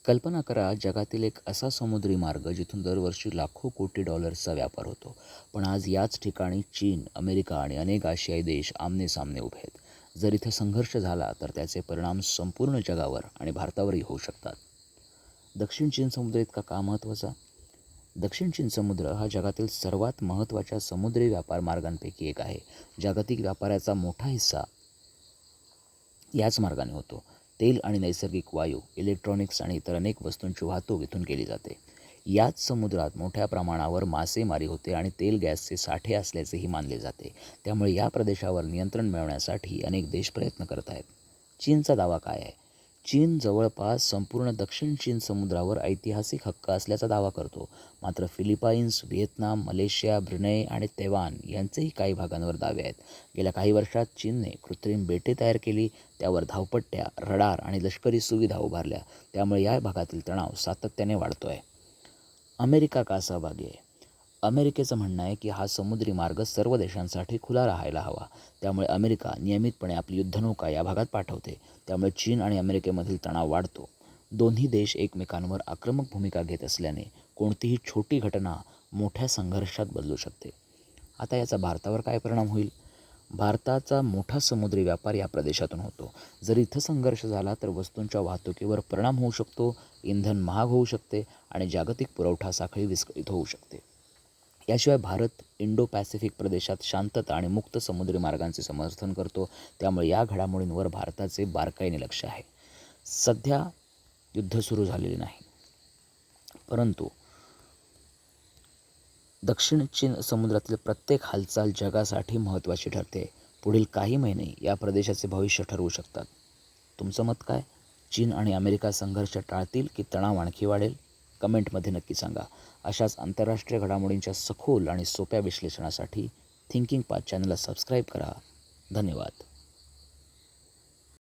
कल्पना करा, जगातील एक असा समुद्री मार्ग जिथून दरवर्षी लाखो कोटी डॉलर्सचा व्यापार होतो. पण आज याच ठिकाणी चीन, अमेरिका आणि अनेक आशियाई देश आमनेसामने उभे आहेत. जर इथं संघर्ष झाला तर त्याचे परिणाम संपूर्ण जगावर आणि भारतावरही होऊ शकतात. दक्षिण चीन समुद्र इतका का महत्त्वाचा? दक्षिण चीन समुद्र हा जगातील सर्वात महत्त्वाच्या समुद्री व्यापार मार्गांपैकी एक आहे. जागतिक व्यापाराचा मोठा हिस्सा याच मार्गाने होतो. तेल आणि नैसर्गिक वायू, इलेक्ट्रॉनिक्स आणि इतर अनेक वस्तूंची वाहतूक इथून केली जाते. याच समुद्रात मोठ्या प्रमाणावर मासेमारी होते आणि तेल गॅसचे साठे असल्याचेही मानले जाते. त्यामुळे या प्रदेशावर नियंत्रण मिळवण्यासाठी अनेक देश प्रयत्न करत आहेत. चीनचा दावा काय आहे? चीन जवळपास संपूर्ण दक्षिण चीन समुद्रावर ऐतिहासिक हक्क असल्याचा दावा करतो. मात्र फिलिपाईन्स, व्हिएतनाम, मलेशिया, ब्रुनेई आणि तैवान यांचेही काही भागांवर दावे आहेत. गेल्या काही वर्षात चीनने कृत्रिम बेटे तयार केली, त्यावर धावपट्ट्या, रडार आणि लष्करी सुविधा उभारल्या. त्यामुळे या भागातील तणाव सातत्याने वाढतो आहे. अमेरिका का सहभागी आहे? अमेरिकेचं म्हणणं आहे की हा समुद्री मार्ग सर्व देशांसाठी खुला राहायला हवा. त्यामुळे अमेरिका नियमितपणे आपली युद्धनौका या भागात पाठवते. त्यामुळे चीन आणि अमेरिकेमधील तणाव वाढतो. दोन्ही देश एकमेकांवर आक्रमक भूमिका घेत असल्याने कोणतीही छोटी घटना मोठ्या संघर्षात बदलू शकते. आता याचा भारतावर काय परिणाम होईल? भारताचा मोठा समुद्री व्यापार या प्रदेशातून होतो. जर इथं संघर्ष झाला तर वस्तूंच्या वाहतुकीवर परिणाम होऊ शकतो, इंधन महाग होऊ शकते आणि जागतिक पुरवठा साखळी विस्कळीत होऊ शकते. याशिवाय भारत इंडो पॅसिफिक प्रदेशात शांतता आणि मुक्त समुद्री मार्गांचे समर्थन करतो. त्यामुळे या घडामोडींवर भारताचे बारकाईने लक्ष आहे. सध्या युद्ध सुरू झालेले नाही, परंतु दक्षिण चीन समुद्रातील प्रत्येक हालचाल जगासाठी महत्त्वाची ठरते. पुढील काही महिने या प्रदेशाचे भविष्य ठरवू शकतात. तुमचं मत काय? चीन आणि अमेरिका संघर्ष टाळतील की तणाव आणखी वाढेल? कमेंटमध्ये नक्की सांगा. अशाच आंतरराष्ट्रीय घडामोडींच्या सखोल आणि सोप्या विश्लेषणासाठी थिंकिंग पाथ चॅनलला सबस्क्राईब करा. धन्यवाद.